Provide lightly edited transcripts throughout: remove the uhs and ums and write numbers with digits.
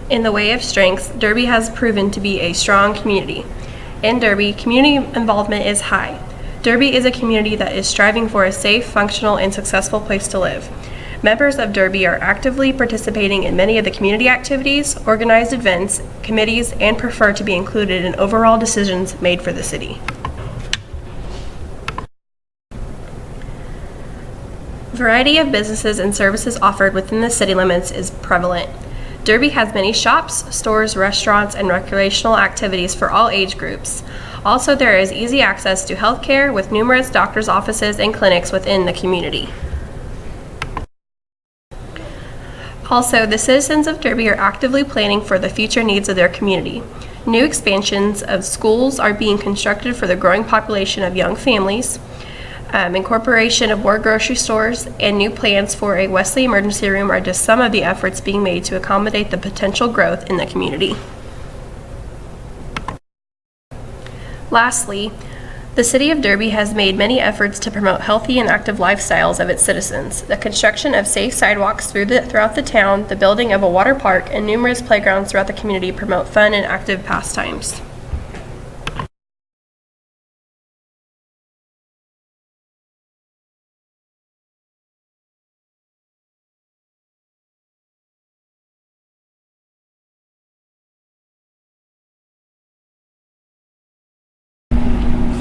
In the way of strengths, Derby has proven to be a strong community. In Derby, community involvement is high. Derby is a community that is striving for a safe, functional, and successful place to live. Members of Derby are actively participating in many of the community activities, organized events, committees, and prefer to be included in overall decisions made for the city. Variety of businesses and services offered within the city limits is prevalent. Derby has many shops, stores, restaurants, and recreational activities for all age groups. Also, there is easy access to health care with numerous doctors' offices and clinics within the community. Also, the citizens of Derby are actively planning for the future needs of their community. New expansions of schools are being constructed for the growing population of young families, incorporation of more grocery stores, and new plans for a Wesley emergency room are just some of the efforts being made to accommodate the potential growth in the community. Lastly, the City of Derby has made many efforts to promote healthy and active lifestyles of its citizens. The construction of safe sidewalks throughout the town, the building of a water park, and numerous playgrounds throughout the community promote fun and active pastimes.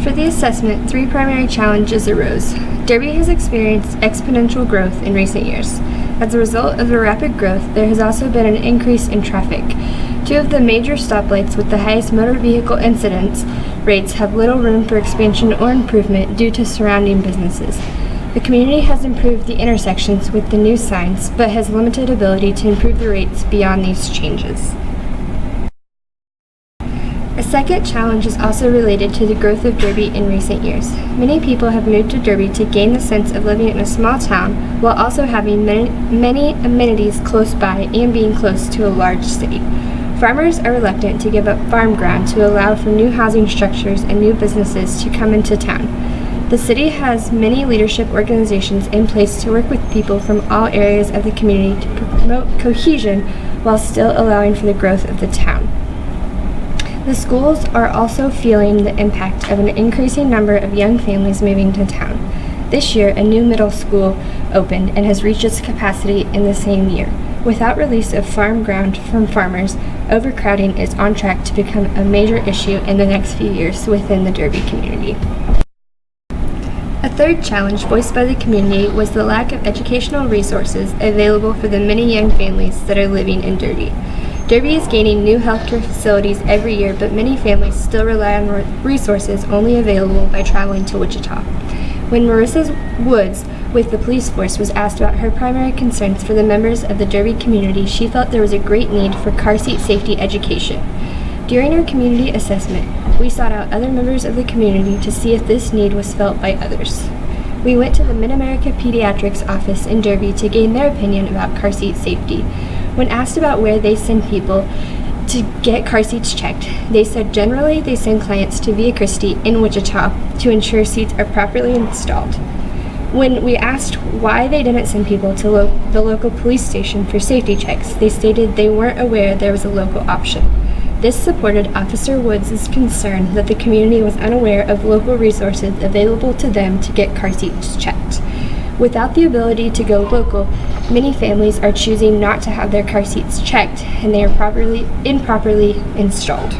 For the assessment, 3 primary challenges arose. Derby has experienced exponential growth in recent years. As a result of the rapid growth, there has also been an increase in traffic. 2 of the major stoplights with the highest motor vehicle incidence rates have little room for expansion or improvement due to surrounding businesses. The community has improved the intersections with the new signs, but has limited ability to improve the rates beyond these changes. A second challenge is also related to the growth of Derby in recent years. Many people have moved to Derby to gain the sense of living in a small town while also having many amenities close by and being close to a large city. Farmers are reluctant to give up farm ground to allow for new housing structures and new businesses to come into town. The city has many leadership organizations in place to work with people from all areas of the community to promote cohesion while still allowing for the growth of the town. The schools are also feeling the impact of an increasing number of young families moving to town. This year, a new middle school opened and has reached its capacity in the same year. Without release of farm ground from farmers, overcrowding is on track to become a major issue in the next few years within the Derby community. A third challenge voiced by the community was the lack of educational resources available for the many young families that are living in Derby. Derby is gaining new healthcare facilities every year, but many families still rely on resources only available by traveling to Wichita. When Marissa Woods with the police force was asked about her primary concerns for the members of the Derby community, she felt there was a great need for car seat safety education. During our community assessment, we sought out other members of the community to see if this need was felt by others. We went to the Mid-America Pediatrics office in Derby to gain their opinion about car seat safety. When asked about where they send people to get car seats checked, they said generally they send clients to Via Christi in Wichita to ensure seats are properly installed. When we asked why they didn't send people to the local police station for safety checks, they stated they weren't aware there was a local option. This supported Officer Woods' concern that the community was unaware of local resources available to them to get car seats checked. Without the ability to go local, many families are choosing not to have their car seats checked and they are improperly installed.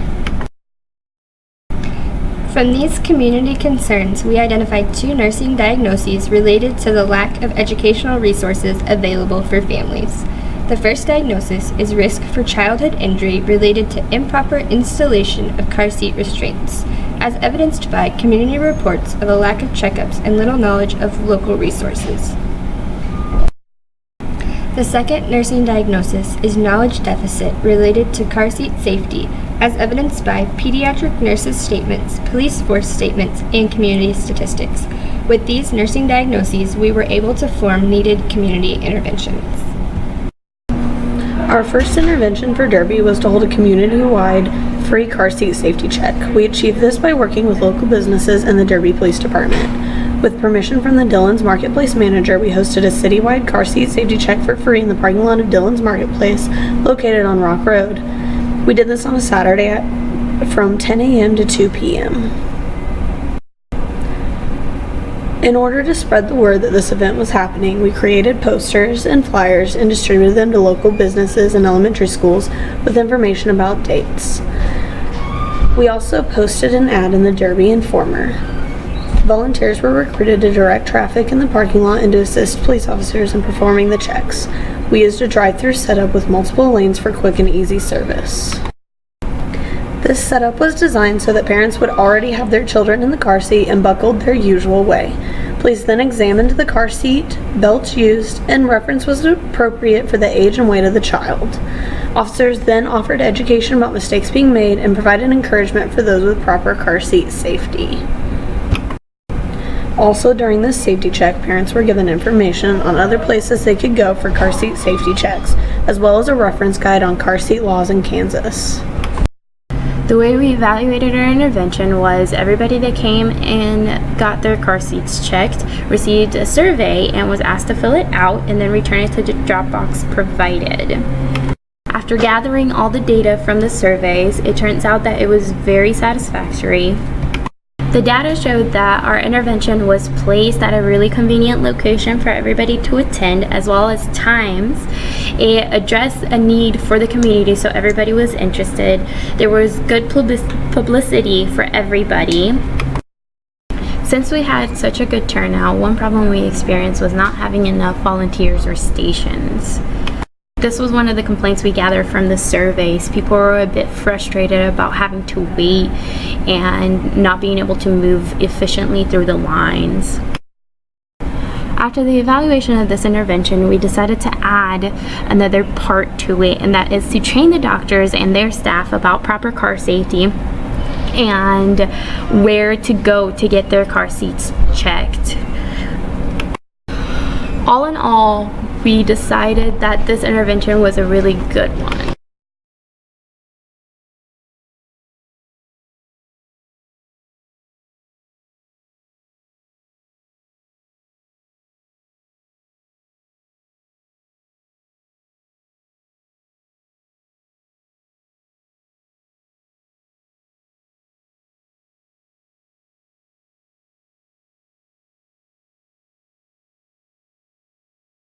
From these community concerns, we identified 2 nursing diagnoses related to the lack of educational resources available for families. The first diagnosis is risk for childhood injury related to improper installation of car seat restraints, as evidenced by community reports of a lack of checkups and little knowledge of local resources. The second nursing diagnosis is knowledge deficit related to car seat safety, as evidenced by pediatric nurses' statements, police force statements, and community statistics. With these nursing diagnoses, we were able to form needed community interventions. Our first intervention for Derby was to hold a community-wide free car seat safety check. We achieved this by working with local businesses and the Derby Police Department. With permission from the Dillon's Marketplace manager, we hosted a citywide car seat safety check for free in the parking lot of Dillon's Marketplace, located on Rock Road. We did this on a Saturday from 10 a.m. to 2 p.m. In order to spread the word that this event was happening, we created posters and flyers and distributed them to local businesses and elementary schools with information about dates. We also posted an ad in the Derby Informer. Volunteers were recruited to direct traffic in the parking lot and to assist police officers in performing the checks. We used a drive-through setup with multiple lanes for quick and easy service. This setup was designed so that parents would already have their children in the car seat and buckled their usual way. Police then examined the car seat, belts used, and reference was appropriate for the age and weight of the child. Officers then offered education about mistakes being made and provided encouragement for those with proper car seat safety. Also, during this safety check, parents were given information on other places they could go for car seat safety checks, as well as a reference guide on car seat laws in Kansas. The way we evaluated our intervention was everybody that came and got their car seats checked received a survey and was asked to fill it out and then return it to the drop box provided. After gathering all the data from the surveys, it turns out that it was very satisfactory. The data showed that our intervention was placed at a really convenient location for everybody to attend, as well as times. It addressed a need for the community, so everybody was interested. There was good publicity for everybody. Since we had such a good turnout, one problem we experienced was not having enough volunteers or stations. This was one of the complaints we gathered from the surveys. People were a bit frustrated about having to wait and not being able to move efficiently through the lines. After the evaluation of this intervention, we decided to add another part to it, and that is to train the doctors and their staff about proper car safety and where to go to get their car seats checked. All in all, we decided that this intervention was a really good one.